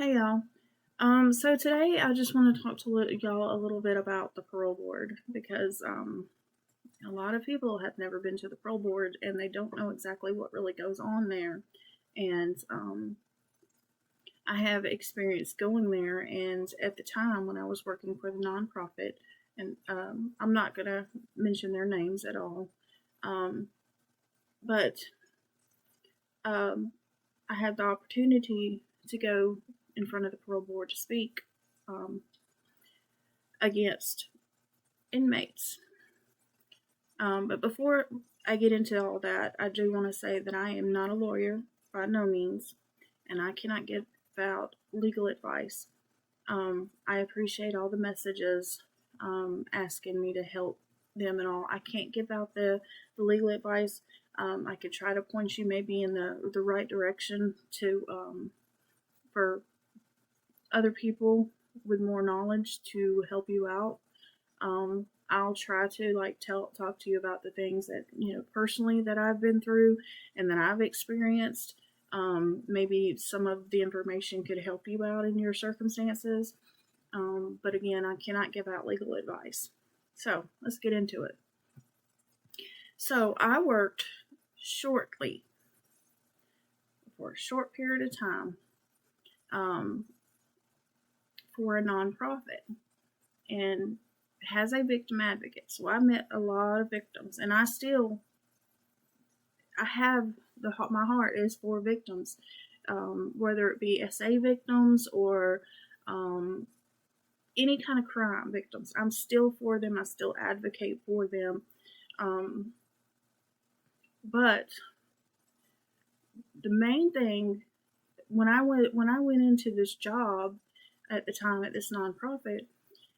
Hey y'all. So today I just want to talk to y'all a little bit about the parole board because a lot of people have never been to the parole board and they don't know exactly what really goes on there. And I have experience going there, and at the time when I was working for the nonprofit, and I'm not gonna mention their names at all, um, but um, I had the opportunity to go in front of the parole board to speak. Um, Against inmates. But before I get into all that, I do want to say that I am not a lawyer by no means, and I cannot give out legal advice. I appreciate all the messages asking me to help them and all. I can't give out the legal advice. I could try to point you maybe in the right direction to for other people with more knowledge to help you out. I'll try to talk to you about the things that personally that I've been through and that I've experienced. Maybe some of the information could help you out in your circumstances. But again, I cannot give out legal advice. So let's get into it. So I worked shortly for a short period of time um, for a nonprofit, and has a victim advocate. So I met a lot of victims, and I have my heart is for victims, whether it be SA victims or any kind of crime victims. I'm still for them. I still advocate for them. But the main thing when I went into this job at the time at this nonprofit,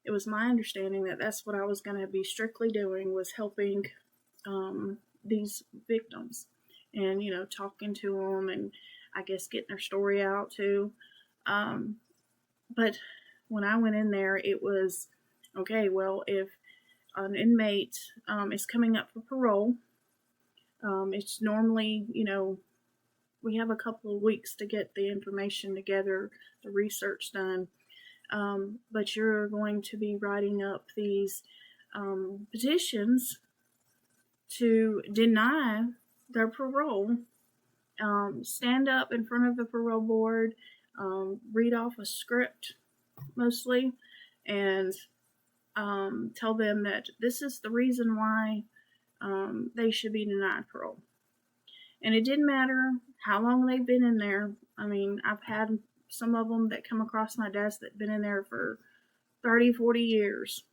it was my understanding that that's what I was going to be strictly doing, was helping these victims and, talking to them and I guess getting their story out too. But when I went in there, it was, okay, well, if an inmate is coming up for parole, it's normally, we have a couple of weeks to get the information together, the research done. But you're going to be writing up these petitions to deny their parole. Stand up in front of the parole board, read off a script mostly, and tell them that this is the reason why they should be denied parole. And it didn't matter how long they've been in there. I mean, I've had some of them that come across my desk that have been in there for 30, 40 years.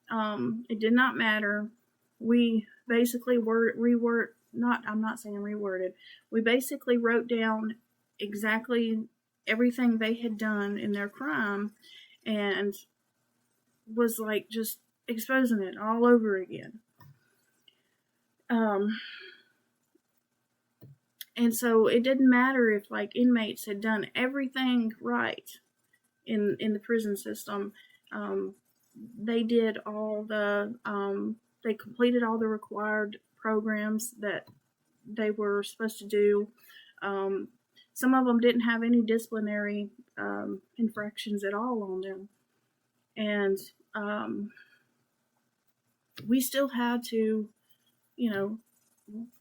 It did not matter. We basically I'm not saying reworded. We basically wrote down exactly everything they had done in their crime and was like just exposing it all over again. And so it didn't matter if inmates had done everything right in the prison system. They did all they completed all the required programs that they were supposed to do. Some of them didn't have any disciplinary infractions at all on them. And we still had to,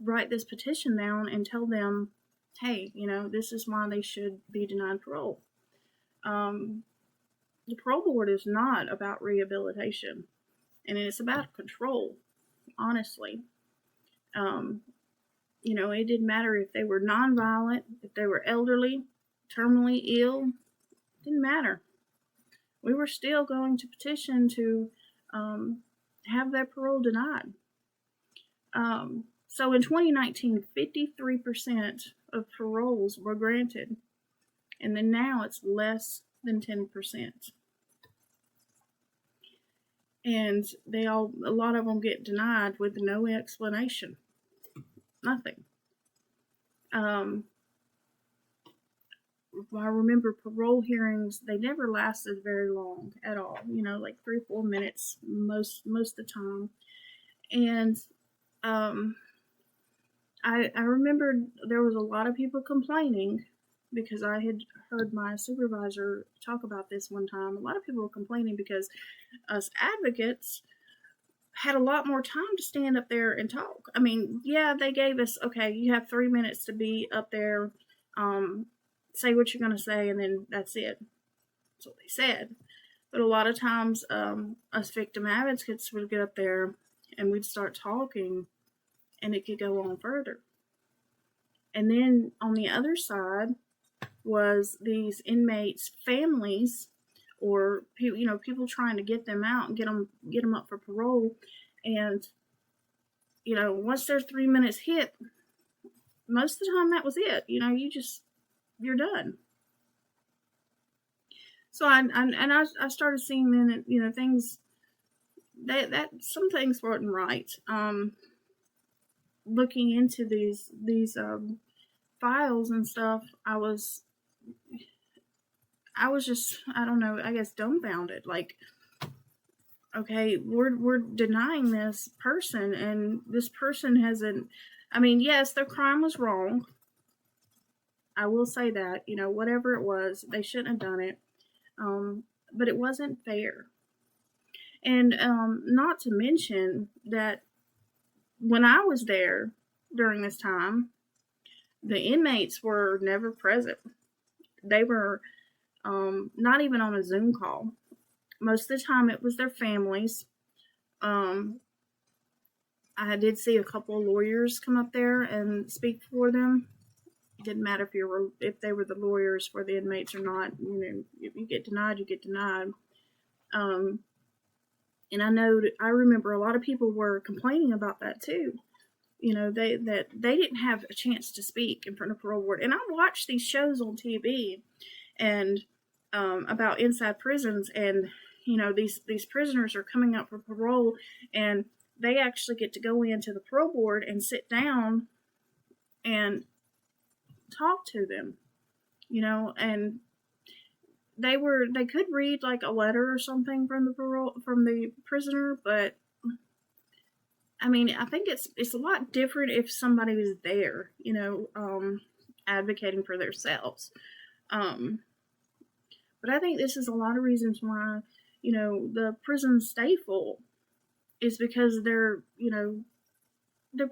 write this petition down and tell them, hey, this is why they should be denied parole. The parole board is not about rehabilitation, and it's about control, honestly. It didn't matter if they were nonviolent, if they were elderly, terminally ill, it didn't matter. We were still going to petition to have their parole denied. So in 2019, 53% of paroles were granted, and then now it's less than 10%. And a lot of them get denied with no explanation. Nothing. I remember parole hearings, they never lasted very long at all, like 3 or 4 minutes most of the time. And I remember there was a lot of people complaining because I had heard my supervisor talk about this one time. A lot of people were complaining because us advocates had a lot more time to stand up there and talk. I mean, yeah, they gave us, okay, you have 3 minutes to be up there, say what you're going to say, and then that's it. That's what they said. But a lot of times, us victim advocates would get up there and we'd start talking, and it could go on further. And then on the other side was these inmates' families, or people trying to get them out and get them up for parole. And once their 3 minutes hit, most of the time that was it. You're done. So I started seeing then that things that some things weren't right. Looking into these files and stuff, I was just, I don't know, I guess dumbfounded. Like, okay, we're denying this person, and this person hasn't. I mean, yes, their crime was wrong. I will say that, whatever it was, they shouldn't have done it. But it wasn't fair. And not to mention that when I was there during this time, the inmates were never present. They were not even on a Zoom call. Most of the time it was their families. I did see a couple of lawyers come up there and speak for them. It didn't matter if they were the lawyers for the inmates or not. If you get denied, you get denied. And I remember a lot of people were complaining about that too. They didn't have a chance to speak in front of parole board. And I watched these shows on TV and about inside prisons, and these prisoners are coming up for parole, and they actually get to go into the parole board and sit down and talk to them, and they could read like a letter or something from the prisoner, but I mean, I think it's a lot different if somebody was there, advocating for themselves. But I think this is a lot of reasons why, the prisons stay full, is because they're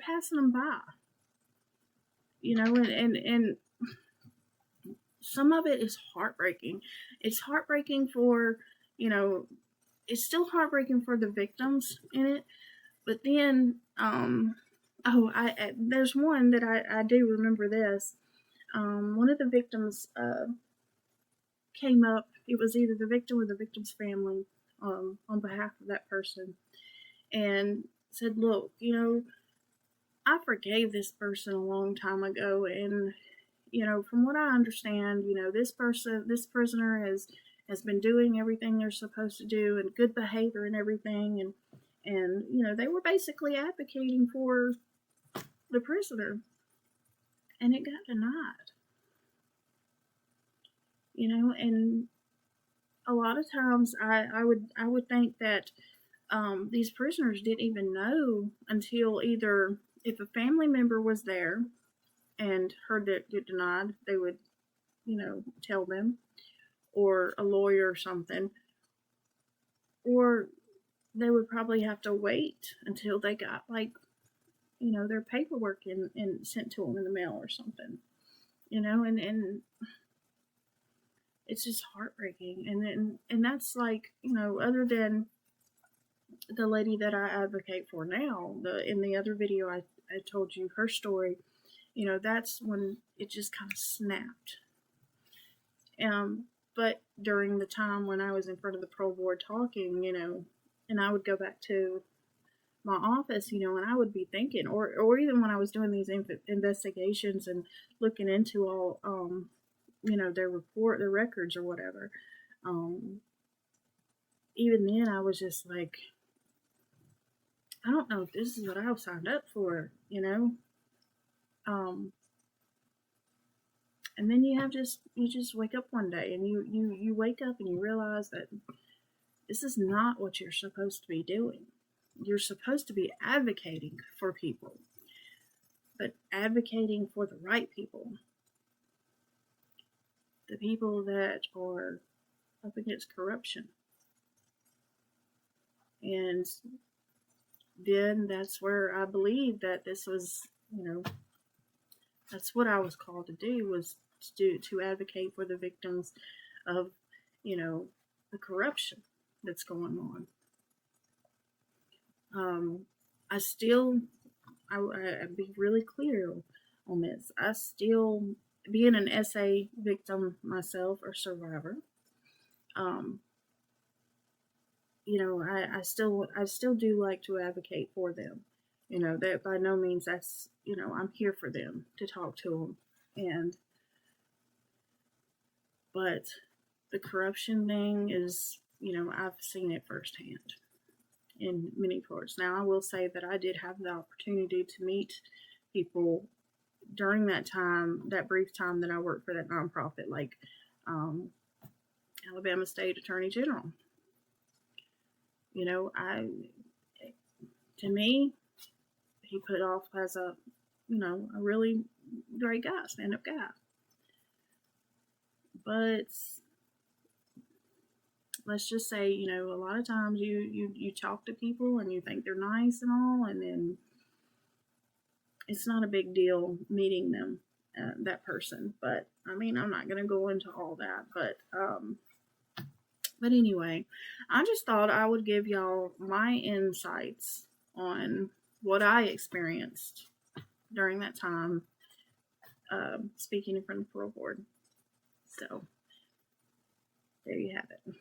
passing them by, and some of it is heartbreaking. It's heartbreaking for, it's still heartbreaking for the victims in it. But then, there's one that I do remember this. One of the victims came up. It was either the victim or the victim's family, on behalf of that person, and said, "Look, I forgave this person a long time ago, and from what I understand, this prisoner has been doing everything they're supposed to do and good behavior and everything, and they were basically advocating for the prisoner, and it got denied. And a lot of times I would think that these prisoners didn't even know until either if a family member was there and heard that get denied, they would tell them, or a lawyer or something, or they would probably have to wait until they got their paperwork and sent to them in the mail or something, and it's just heartbreaking. And that's other than the lady that I advocate for now, in the other video I told you her story, that's when it just kind of snapped. But during the time when I was in front of the parole board talking, and I would go back to my office, and I would be thinking, or even when I was doing these investigations and looking into all, their records or whatever, even then I was just like, I don't know if this is what I signed up for, and then you just wake up one day and you wake up and you realize that this is not what you're supposed to be doing. You're supposed to be advocating for people, but advocating for the right people. the people that are up against corruption. And then that's where I believe that this was, that's what I was called to do, was to advocate for the victims of, you know, the corruption that's going on. I still, I'd be really clear on this. I still, being an SA victim myself or survivor, um, I still do like to advocate for them. That by no means that's, I'm here for them to talk to them. But the corruption thing is, I've seen it firsthand in many parts. Now, I will say that I did have the opportunity to meet people during that time, that brief time that I worked for that nonprofit, like um, Alabama State Attorney General. I to me, he put off as a really great guy, stand up guy. But let's just say, a lot of times you talk to people and you think they're nice and all, and then it's not a big deal meeting them, that person. But I mean, I'm not going to go into all that, but anyway, I just thought I would give y'all my insights on what I experienced during that time, speaking in front of the parole board. So there you have it.